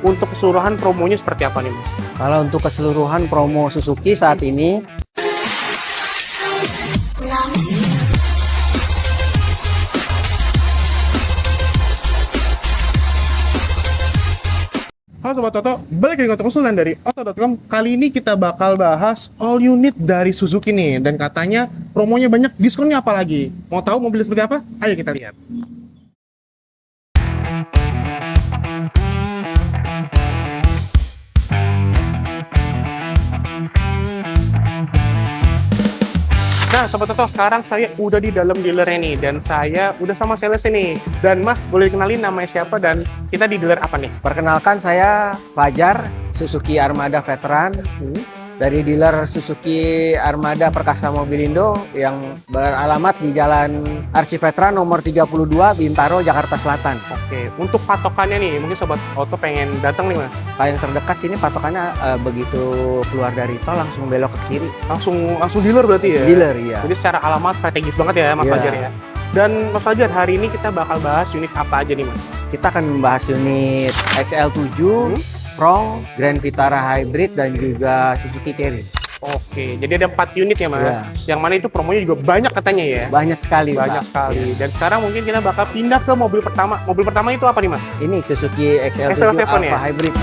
untuk keseluruhan promonya seperti apa nih Mas? Kalau untuk keseluruhan promo Suzuki saat ini, Halo Sobat Oto, balik lagi ke konsultan dari Oto.com. Kali ini kita bakal bahas all unit dari Suzuki nih. Dan katanya promonya banyak, diskonnya apa lagi? Mau tahu mobilnya seperti apa? Ayo kita lihat. Nah Sobat Oto, sekarang saya udah di dalam dealernya nih. Dan saya udah sama sales nih. Dan Mas, boleh kenalin namanya siapa dan kita di dealer apa nih? perkenalkan saya Fajar, Suzuki Armada Veteran dari dealer Suzuki Armada Perkasa Mobilindo yang beralamat di Jalan Arsi Veteran nomor 32 Bintaro, Jakarta Selatan. Oke, untuk patokannya nih, mungkin Sobat Oto pengen datang nih Mas. Paling terdekat sini patokannya begitu keluar dari tol langsung belok ke kiri. Langsung dealer berarti ya? Dealer, iya. Jadi secara alamat strategis banget ya Mas Iya. Fajar ya. Dan Mas Fajar, hari ini kita bakal bahas unit apa aja nih Mas? Kita akan membahas unit XL7, Frong, Grand Vitara Hybrid, dan juga Suzuki Carry. Oke, jadi ada 4 unit ya Mas. Iya. Yang mana itu promonya juga banyak katanya ya? Banyak sekali, Banyak Pak. sekali. Iya. Dan sekarang mungkin kita bakal pindah ke mobil pertama. Mobil pertama itu apa nih Mas? Ini Suzuki XL7 XL7 Alpha ya? Hybrid.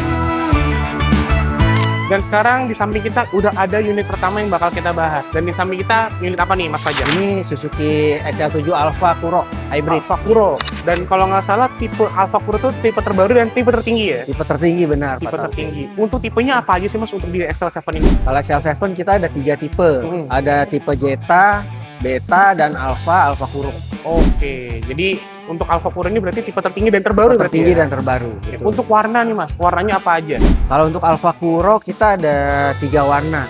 Dan sekarang di samping kita udah ada unit pertama yang bakal kita bahas. Dan di samping kita unit apa nih Mas Fajar? Ini Suzuki XL7 Alpha Kuro Hybrid. Alfa Kuro. Dan kalau nggak salah tipe Alfa Kuro itu tipe terbaru dan tipe tertinggi ya? Tipe tertinggi, benar, Tipe Pak Taufik. tertinggi. Untuk tipenya apa aja sih Mas untuk di XL7 ini? Kalau XL7 kita ada 3 tipe. Ada tipe Jetta, Beta, dan Alpha Kuro. Oke, jadi untuk Alfa Kuro ini berarti tipe tertinggi dan terbaru berarti Tertinggi ya? dan terbaru. Oke, Gitu. untuk warna nih Mas, warnanya apa aja? Kalau untuk Alpha Kuro kita ada 3 warna.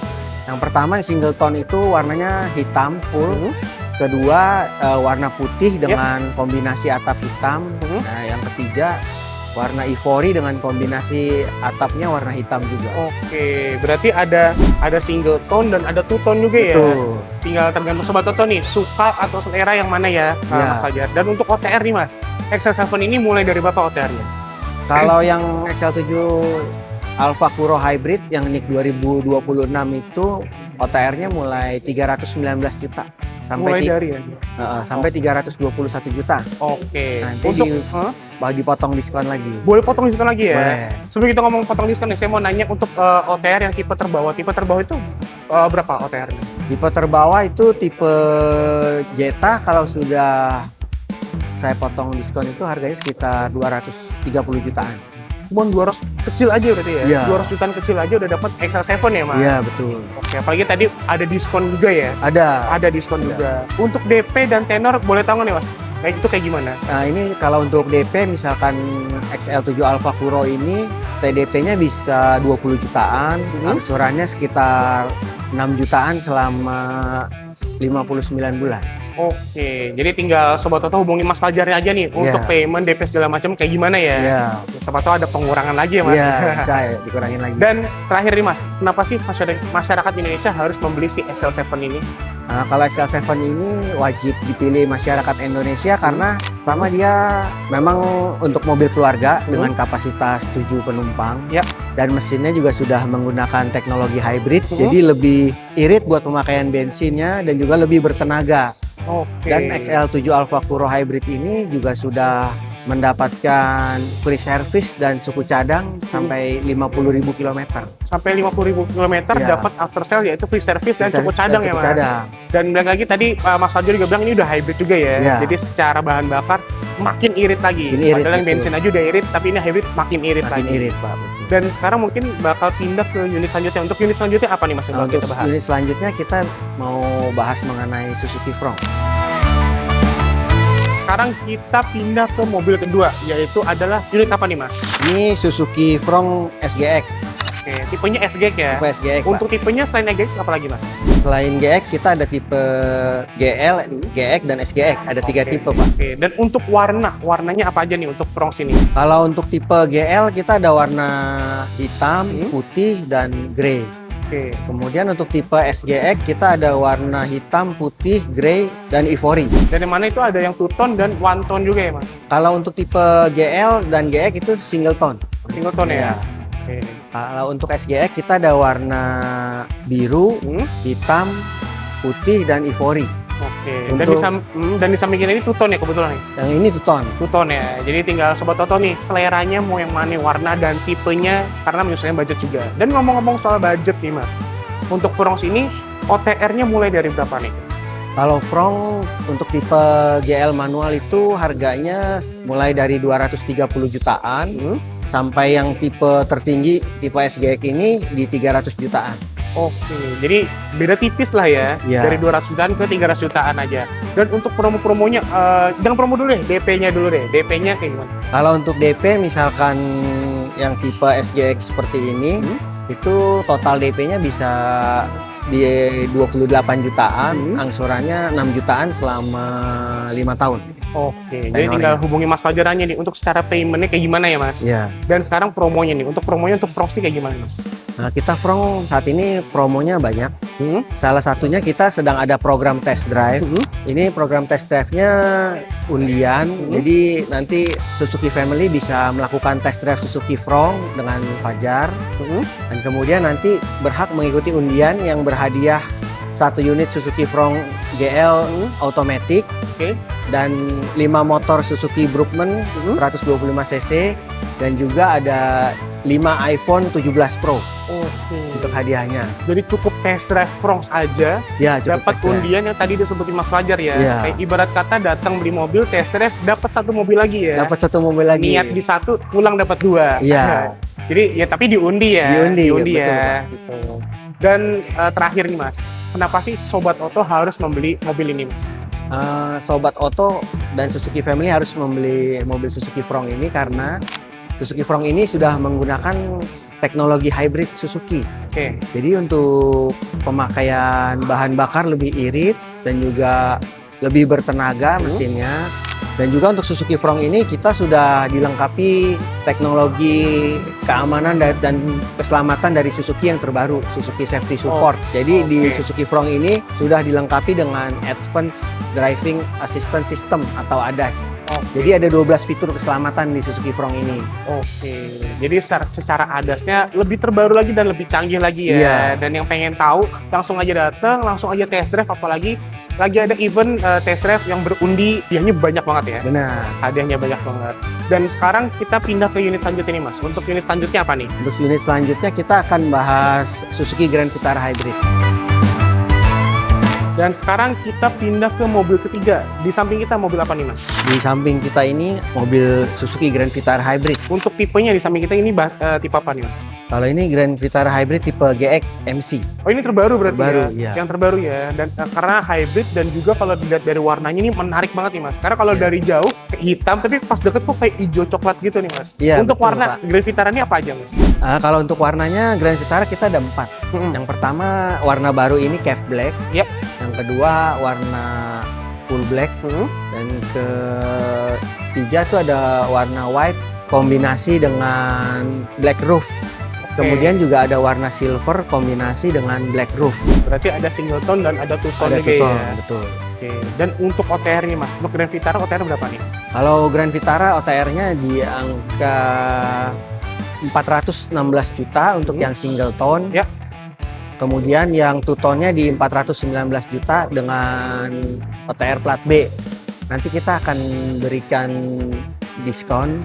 Yang pertama yang single tone itu warnanya hitam full. Kedua warna putih dengan kombinasi atap hitam. Nah, yang ketiga warna ivory dengan kombinasi atapnya warna hitam juga. Oke, berarti ada single tone dan ada two tone juga ya? Betul. Tinggal tergantung Sobat Toto nih, suka atau selera yang mana ya, Mas Fajar? Dan untuk OTR nih Mas, XL7 ini mulai dari berapa OTR-nya? Kalau yang XL7 Alpha Kuro Hybrid yang NIK 2026 itu OTR-nya mulai 319 juta Mulai dari ya? sampai 321 juta. Oke. Nanti Untuk dipotong diskon lagi. boleh potong diskon lagi ya? Boleh. Sebelum kita ngomong potong diskon nih, saya mau nanya untuk OTR yang tipe terbawah. Tipe terbawah itu berapa OTR-nya? Tipe terbawah itu tipe Jetta, kalau sudah saya potong diskon itu harganya sekitar 230 jutaan. Cuma 200 kecil aja berarti ya? Iya. 200 jutaan kecil aja udah dapat XL7 ya Mas? Iya, betul. Oke, apalagi tadi ada diskon juga ya? Ada. Ada diskon juga. Untuk DP dan tenor boleh tahu nggak nih Mas? Kayak itu kayak gimana? Nah, ini kalau untuk DP misalkan XL7 Alpha Kuro ini TDP-nya bisa 20 jutaan, angsurannya sekitar 6 jutaan selama 59 bulan. Oke, jadi tinggal Sobat Toto hubungin Mas Fajarnya aja nih untuk payment, DP segala macam kayak gimana ya? Iya. Sobat Toto ada pengurangan lagi ya Mas? Iya, bisa ya, dikurangin lagi. Dan terakhir nih Mas, kenapa sih masyarakat Indonesia harus membeli si XL7 ini? Nah, kalau XL7 ini wajib dipilih masyarakat Indonesia karena pertama dia memang untuk mobil keluarga dengan kapasitas 7 penumpang. Ya. Dan mesinnya juga sudah menggunakan teknologi hybrid, jadi lebih irit buat pemakaian bensinnya dan juga lebih bertenaga. Oke. Dan XL7 Alpha Kuro Hybrid ini juga sudah mendapatkan free service dan suku cadang sampai 50.000 km. Sampai 50.000 km Iya. dapat after sale yaitu free service dan suku cadang ya Mas? Cadang. Dan bilang lagi tadi Mas Fajar juga bilang ini udah hybrid juga ya. Iya. Jadi secara bahan bakar makin irit lagi. Makin irit, Padahal yang betul. bensin aja udah irit, tapi ini hybrid makin irit Makin lagi. irit, Pak. Betul. Dan sekarang mungkin bakal pindah ke unit selanjutnya. Untuk unit selanjutnya apa nih Mas yang Nah, bakal untuk kita bahas? unit selanjutnya kita mau bahas mengenai Suzuki Frong. Sekarang kita pindah ke mobil kedua, yaitu adalah unit apa nih Mas? Ini Suzuki Frong SGX. Oke, tipenya SGX ya. Tipe SGX, Pak. Untuk tipenya selain SGX apa lagi Mas? Selain GX kita ada tipe GL, GX, dan SGX. Ada 3 Oke. tipe, Pak. Oke, dan untuk warnanya apa aja nih untuk Frong sini? Kalau untuk tipe GL kita ada warna hitam, putih, dan grey. Oke. Kemudian untuk tipe SGX kita ada warna hitam, putih, grey, dan ivory. Dan yang mana itu ada yang two tone dan one tone juga ya Mas? Kalau untuk tipe GL dan GX itu single tone. Singleton ya. Iya. Oke. Kalau untuk SGX kita ada warna biru, hitam, putih, dan ivory. Oke. Untuk- Dan di samping kita ini two tone ya kebetulan nih. Yang ini two tone. Two tone ya. Jadi tinggal sobat Toto nih, seleranya mau yang mana warna dan tipenya karena menyesuaikan budget juga. Dan ngomong-ngomong soal budget nih Mas. Untuk Furong ini OTR-nya mulai dari berapa nih? Kalau Frong untuk tipe GL manual itu harganya mulai dari 230 jutaan sampai yang tipe tertinggi tipe SGX ini di 300 jutaan. Oke, jadi beda tipis lah ya, Iya. dari 200 jutaan ke 300 jutaan aja. Dan untuk promo-promonya, jangan promo dulu deh, DP-nya dulu deh. DP-nya kayak gimana? Kalau untuk DP misalkan yang tipe SGX seperti ini itu total DP-nya bisa di 28 jutaan, angsurannya 6 jutaan selama 5 tahun. Oke, jadi tinggal hubungi Mas Fajar aja nih, untuk secara payment-nya kayak gimana ya Mas? Iya. Dan sekarang promonya nih, untuk promonya untuk Frosty kayak gimana Mas? Nah, kita Frong saat ini promonya banyak. Salah satunya kita sedang ada program test drive. Ini program test drive-nya undian. Jadi nanti Suzuki Family bisa melakukan test drive Suzuki Frong dengan Fajar. Dan kemudian nanti berhak mengikuti undian yang berhadiah 1 unit Suzuki Frong GL automatic. Oke. Dan 5 motor Suzuki Brookman 125 cc dan juga ada 5 iPhone 17 Pro Oke. untuk hadiahnya. Jadi cukup test drive Fronx aja, Ya, cukup dapat test drive. undian yang tadi disebutin Mas Fajar ya. Iya. Kayak ibarat kata datang beli mobil, test drive, dapat 1 mobil lagi ya. Dapat 1 mobil lagi. Niat di 1, pulang dapat 2. Iya. Jadi ya tapi diundi ya. Diundi, betul, ya. Gitu. Dan terakhir nih Mas, kenapa sih Sobat Oto harus membeli mobil ini Mas? Sobat Oto dan Suzuki Family harus membeli mobil Suzuki Frong ini karena Suzuki Frong ini sudah menggunakan teknologi hybrid Suzuki. Oke. Jadi untuk pemakaian bahan bakar lebih irit dan juga lebih bertenaga mesinnya. Dan juga untuk Suzuki Frong ini kita sudah dilengkapi teknologi keamanan dan keselamatan dari Suzuki yang terbaru, Suzuki Safety Support. Jadi di Suzuki Frong ini sudah dilengkapi dengan Advanced Driving Assistance System atau ADAS. Jadi ada 12 fitur keselamatan di Suzuki Frong ini. Oke. Jadi secara ADAS-nya lebih terbaru lagi dan lebih canggih lagi ya. Iya. Dan yang pengen tahu langsung aja datang, langsung aja test drive, apalagi lagi ada event test drive yang berundi, hadiahnya banyak banget ya. Benar. Hadiahnya banyak banget. Dan sekarang kita pindah ke unit selanjutnya nih Mas. Untuk unit selanjutnya apa nih? Untuk unit selanjutnya kita akan bahas Suzuki Grand Vitara Hybrid. Dan sekarang kita pindah ke mobil ketiga. Di samping kita mobil apa nih Mas? Di samping kita ini mobil Suzuki Grand Vitara Hybrid. Untuk tipenya di samping kita ini tipe apa nih Mas? Kalau ini Grand Vitara Hybrid tipe GX MC. Oh ini terbaru berarti Terbaru, ya? iya. Yang terbaru ya. Dan karena hybrid dan juga kalau dilihat dari warnanya ini menarik banget nih Mas. Karena kalau dari jauh kayak hitam tapi pas deket kok kayak hijau coklat gitu nih Mas. Iya, Untuk betul, warna Pak. Grand Vitara ini apa aja Mas? Kalau untuk warnanya Grand Vitara kita ada 4. Yang pertama warna baru ini Cave Black. Yep. Yang kedua warna full black. Dan ketiga tuh ada warna white kombinasi dengan black roof. Kemudian juga ada warna silver kombinasi dengan black roof. Berarti ada single tone dan ada two tone Ada juga two-tone, ya. betul. Oke. Dan untuk OTR nih Mas, untuk Grand Vitara OTR berapa nih? Kalau Grand Vitara OTR-nya di angka 416 juta untuk yang single tone. Ya. Kemudian yang two tone-nya di 419 juta dengan OTR plat B. Nanti kita akan berikan diskon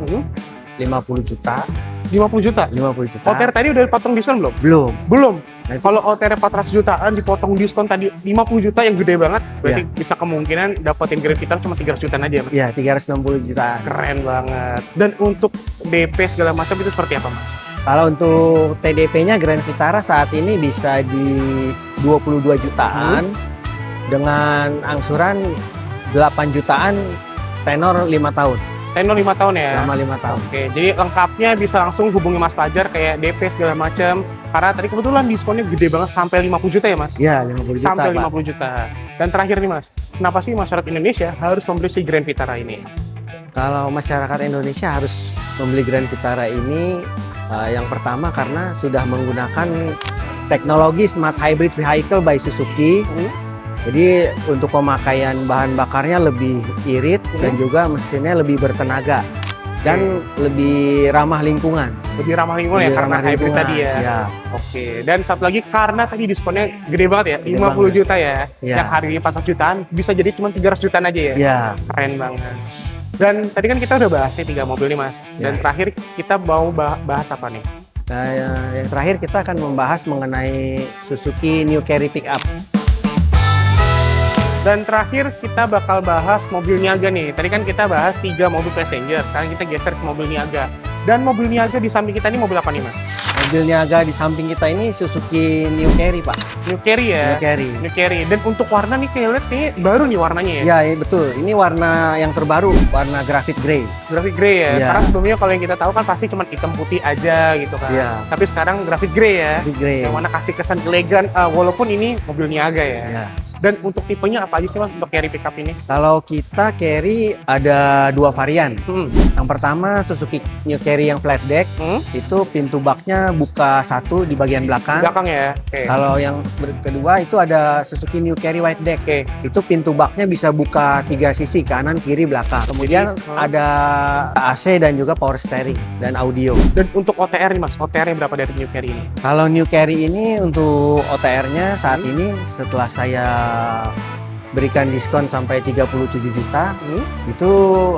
50 juta. 50 juta? 50 juta. OTR tadi udah dipotong diskon belum? Belum. Belum. Nanti- Kalau OTR 400 jutaan dipotong diskon tadi 50 juta yang gede banget, berarti Iya. bisa kemungkinan dapetin Grand Vitara cuma 300 jutaan aja Mas. Ya, 360 jutaan. Keren banget. Dan untuk DP segala macam itu seperti apa Mas? Kalau untuk TDP-nya Grand Vitara saat ini bisa di 22 jutaan dengan angsuran 8 jutaan tenor 5 tahun. Tenor 5 tahun ya? Selama 5 tahun. Oke, jadi lengkapnya bisa langsung hubungi Mas Fajar kayak DP segala macam. Karena tadi kebetulan diskonnya gede banget sampai 50 juta ya Mas? Ya, 50 juta, Sampai Pak. 50 juta. Dan terakhir nih Mas, kenapa sih masyarakat Indonesia harus membeli si Grand Vitara ini? Kalau masyarakat Indonesia harus membeli Grand Vitara ini yang pertama karena sudah menggunakan teknologi Smart Hybrid Vehicle by Suzuki. Jadi untuk pemakaian bahan bakarnya lebih irit dan juga mesinnya lebih bertenaga. dan lebih ramah lingkungan. Lebih ramah lingkungan ya Lebih karena ramah hybrid lingkungan, tadi ya. ya. Oke. Dan satu lagi karena tadi diskonnya gede banget ya, Gede 50 banget. juta ya. Ya. Yang harganya 400 jutaan bisa jadi cuma 300 jutaan aja ya. Ya, Keren banget. Dan tadi kan kita udah bahas nih 3 mobil nih Mas. Dan Ya. terakhir kita mau bahas apa nih? nah, yang terakhir kita akan membahas mengenai Suzuki New Carry Pickup. Dan terakhir kita bakal bahas mobil niaga nih. Tadi kan kita bahas 3 mobil passenger. Sekarang kita geser ke mobil niaga. Dan mobil niaga di samping kita ini mobil apa nih Mas? Mobil niaga di samping kita ini Suzuki New Carry, Pak. New Carry ya? New Carry. New Carry. Dan untuk warna nih kayak lihat kayak baru nih warnanya ya? Ya, betul. Ini warna yang terbaru, warna graphite grey. Graphic grey ya? Iya. Karena sebelumnya kalau yang kita tahu kan pasti cuma hitam putih aja gitu kan. Iya. Tapi sekarang graphic grey ya? Graphic grey. Yang mana kasih kesan elegan, walaupun ini mobil niaga ya. Ya. Dan untuk tipenya apa aja sih Mas untuk carry pickup ini? Kalau kita carry ada 2 varian. Yang pertama Suzuki New Carry yang flat deck, itu pintu baknya buka 1 di bagian belakang. Belakang ya? Oke. Kalau yang kedua itu ada Suzuki New Carry Wide Deck. Oke. Itu pintu baknya bisa buka 3 sisi, kanan, kiri, belakang. Kemudian ada AC dan juga power steering dan audio. Dan untuk OTR nih Mas, OTR-nya berapa dari New Carry ini? Kalau New Carry ini untuk OTR-nya saat ini setelah saya berikan diskon sampai 37 juta, itu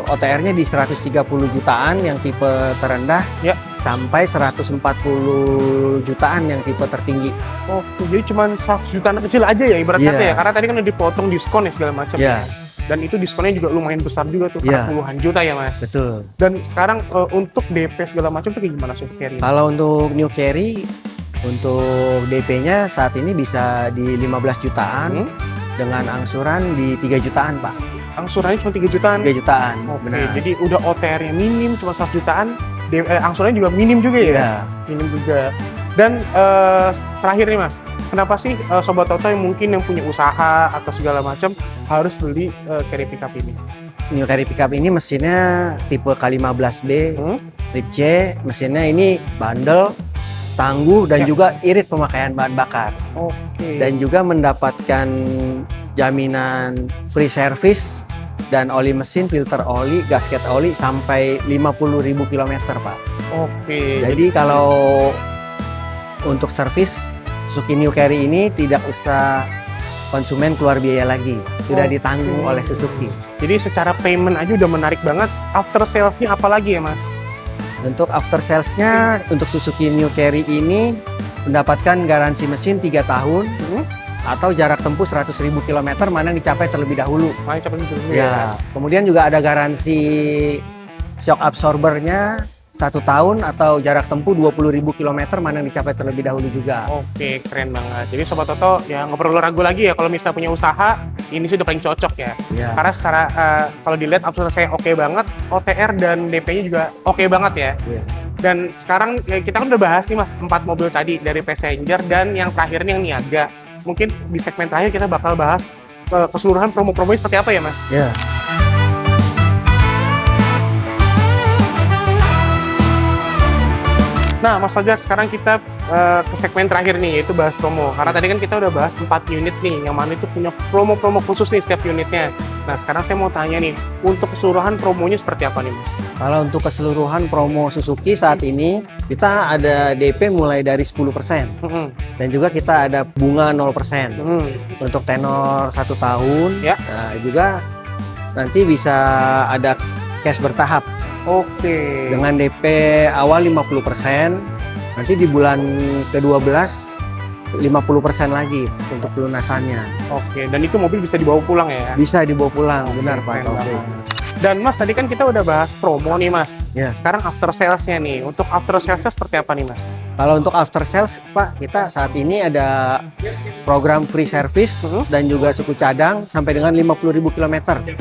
OTR-nya di 130 jutaan yang tipe terendah, Ya. sampai 140 jutaan yang tipe tertinggi. Oh, jadi cuma 100 jutaan kecil aja ya ibarat Iya. kata ya? Karena tadi kan udah dipotong diskon ya segala macam. Ya, Dan itu diskonnya juga lumayan besar juga tuh, Iya. puluhan juta ya Mas. betul. Dan sekarang untuk DP segala macam tuh kayak gimana sih untuk carry? Kalau untuk New Carry, untuk DP-nya saat ini bisa di 15 jutaan dengan angsuran di 3 jutaan, Pak. Angsurannya cuma 3 jutaan? 3 jutaan, Oke, benar. jadi udah OTR-nya minim cuma 100 jutaan, angsurannya juga minim juga ya? Ya. Minim juga. Dan terakhir nih Mas, kenapa sih Sobat Toto yang mungkin yang punya usaha atau segala macam harus beli carry pickup ini? New Carry Pickup ini mesinnya tipe K15B, strip C, mesinnya ini bandel, tangguh, dan Ya. juga irit pemakaian bahan bakar. Oke. Dan juga mendapatkan jaminan free service dan oli mesin, filter oli, gasket oli sampai 50.000 km, Pak. Oke. Jadi kalau untuk servis Suzuki New Carry ini tidak usah konsumen keluar biaya lagi, sudah Oke. ditanggung oleh Suzuki. Jadi secara payment aja udah menarik banget. After sales-nya apa lagi ya Mas? Untuk after sales-nya untuk Suzuki New Carry ini mendapatkan garansi mesin 3 tahun atau jarak tempuh 100.000 km mana yang dicapai terlebih dahulu. Makanya cepet gitu ya. Ya. Kemudian juga ada garansi shock absorbernya 1 tahun atau jarak tempuh 20.000 km mana yang dicapai terlebih dahulu juga. Oke, keren banget. Jadi Sobat Toto ya nggak perlu ragu lagi ya kalau misalnya punya usaha, ini sudah paling cocok ya. Ya. Karena secara kalau dilihat absurd saya oke banget, OTR dan DP-nya juga oke banget ya. Ya. Dan sekarang ya, kita kan udah bahas nih Mas 4 mobil tadi dari passenger dan yang terakhir nih yang niaga. Mungkin di segmen terakhir kita bakal bahas keseluruhan promo-promonya seperti apa ya Mas? Ya. Nah, Mas Fajar, sekarang kita ke segmen terakhir nih, yaitu bahas promo. Karena tadi kan kita udah bahas 4 unit nih, yang mana itu punya promo-promo khusus nih setiap unitnya. Nah, sekarang saya mau tanya nih, untuk keseluruhan promonya seperti apa nih, Mas? Kalau untuk keseluruhan promo Suzuki saat ini kita ada DP mulai dari 10% dan juga kita ada bunga 0% untuk tenor 1 tahun. Ya. Nah, juga nanti bisa ada cash bertahap. Oke. Dengan DP awal 50%, nanti di bulan ke-12 50% lagi untuk pelunasannya. Oke, dan itu mobil bisa dibawa pulang ya? Bisa dibawa pulang, benar Pak Keren Taufik. banget. Dan Mas, tadi kan kita udah bahas promo nih Mas. Ya. Sekarang after sales-nya nih, untuk after sales-nya seperti apa nih Mas? Kalau untuk after sales, Pak, kita saat ini ada program free service dan juga suku cadang sampai dengan 50.000 km.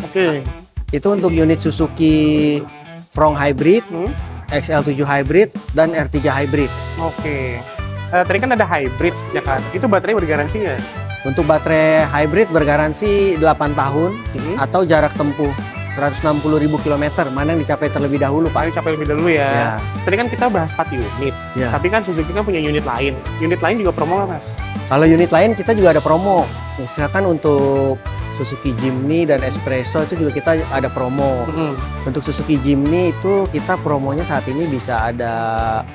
Oke. Itu untuk unit Suzuki Front Hybrid, XL7 Hybrid, dan R3 Hybrid. Oke. Tadi kan ada hybrid ya kan? Itu baterainya bergaransi nggak? Untuk baterai hybrid bergaransi 8 tahun atau jarak tempuh 160.000 km, mana yang dicapai terlebih dahulu, Pak. Paling capai lebih dulu ya. Ya. Tadi kan kita bahas 4 unit. Ya. Tapi kan Suzuki kan punya unit lain. Unit lain juga promo nggak Mas? Kalau unit lain kita juga ada promo. Misalkan untuk Suzuki Jimny dan Espresso itu juga kita ada promo. Untuk Suzuki Jimny itu kita promonya saat ini bisa ada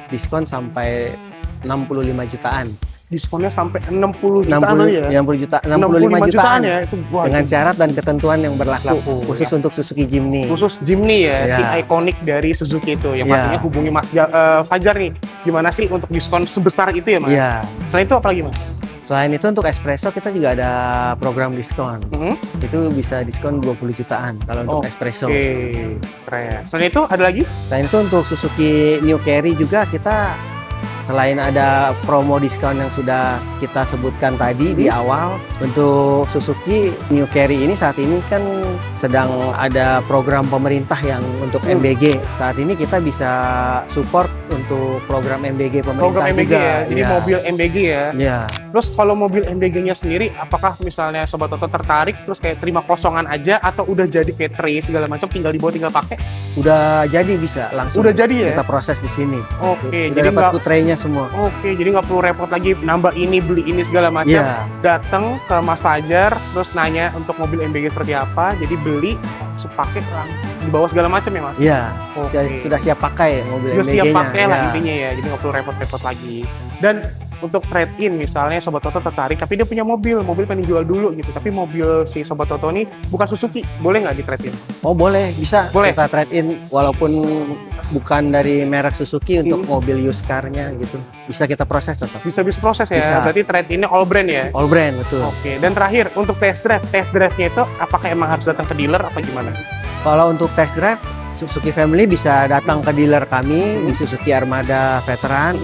diskon sampai 65 jutaan. Diskonnya sampai 60 jutaan ya? 65 jutaan ya? Itu dengan syarat dan ketentuan yang berlaku khusus untuk Suzuki Jimny. Khusus Jimny ya, si ikonik dari Suzuki itu. Yang pastinya hubungi Mas Fajar nih. Gimana sih untuk diskon sebesar itu ya Mas? Selain itu apa lagi Mas? Selain itu untuk Espresso kita juga ada program diskon. Itu bisa diskon 20 jutaan kalau untuk Espresso. Oke, keren. Selain itu ada lagi? Selain itu untuk Suzuki New Carry juga kita selain ada promo diskon yang sudah kita sebutkan tadi di awal, untuk Suzuki New Carry ini saat ini kan sedang ada program pemerintah yang untuk MBG. Saat ini kita bisa support untuk program MBG pemerintah program MBG juga. Ya, jadi mobil MBG ya. Iya. Terus kalau mobil MBG-nya sendiri, apakah misalnya Sobat Toto tertarik terus kayak terima kosongan aja atau udah jadi kayak tray segala macam tinggal dibawa tinggal pakai? Udah jadi bisa langsung. Udah jadi ya? Kita proses di sini. Oke, jadi dapat food tray-nya semua. Oke, jadi nggak perlu repot lagi nambah ini beli ini segala macam. Datang ke Mas Fajar terus nanya untuk mobil MBG seperti apa, jadi beli langsung pakai dibawa segala macam ya Mas? Iya. Sudah siap pakai mobil MBG-nya. Sudah siap pakai lah intinya ya, jadi nggak perlu repot-repot lagi. Dan untuk trade-in misalnya Sobat Toto tertarik tapi dia punya mobil pengen jual dulu gitu, tapi mobil si Sobat Toto ini bukan Suzuki, boleh nggak di trade-in? Oh boleh, bisa. Boleh. Kita trade-in walaupun bukan dari merek Suzuki untuk mobil used car-nya gitu. Bisa kita proses tetap. Bisa proses ya? Bisa. Berarti trade-in-nya all brand ya? All brand, betul. Oke, dan terakhir untuk test drive-nya itu apakah emang harus datang ke dealer apa gimana? Kalau untuk test drive, Suzuki Family bisa datang ke dealer kami di Suzuki Armada Veteran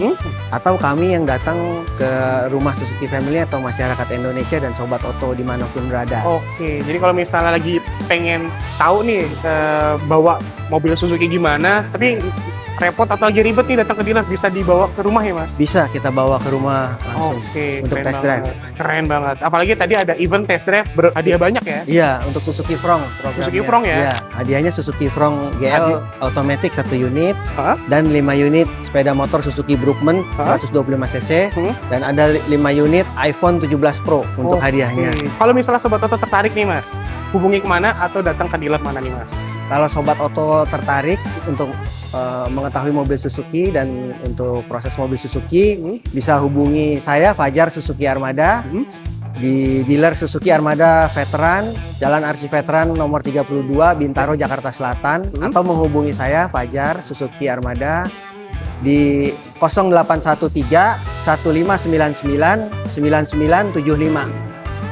atau kami yang datang ke rumah Suzuki Family atau masyarakat Indonesia dan Sobat Oto dimanapun berada. Oke, jadi kalau misalnya lagi pengen tahu nih bawa mobil Suzuki gimana, tapi repot atau lagi ribet nih datang ke dealer, bisa dibawa ke rumah ya Mas? Bisa kita bawa ke rumah langsung untuk test drive. Keren banget. Apalagi tadi ada event test drive berhadiah banyak ya? Iya, untuk Suzuki Frong programnya. Suzuki Frong ya? Iya, hadiahnya Suzuki Frong GL Automatic 1 unit dan 5 unit sepeda motor Suzuki Brookman 125 cc dan ada 5 unit iPhone 17 Pro untuk hadiahnya. Kalau misalnya Sobat Oto tertarik nih Mas, hubungi kemana atau datang ke dealer mana nih Mas? Kalau Sobat Oto tertarik untuk mengetahui mobil Suzuki dan untuk proses mobil Suzuki, bisa hubungi saya Fajar Suzuki Armada di dealer Suzuki Armada Veteran, Jalan Arsi Veteran nomor 32 Bintaro Jakarta Selatan, atau menghubungi saya Fajar Suzuki Armada di 0813 1599 9975.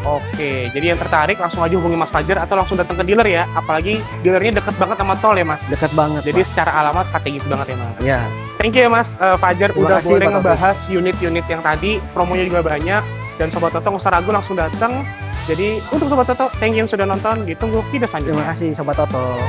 Oke, jadi yang tertarik langsung aja hubungi Mas Fajar atau langsung datang ke dealer ya. Apalagi dealernya deket banget sama tol ya Mas. Deket banget. Jadi Pak, secara alamat strategis banget ya Mas. Iya. Thank you ya Mas Fajar, Terima udah kasih, boleh Pak ngebahas unit-unit yang tadi. Promonya juga banyak dan Sobat Toto nggak usah ragu langsung datang. Jadi untuk Sobat Toto, thank you yang sudah nonton. Ditunggu video selanjutnya. Terima kasih Sobat Oto.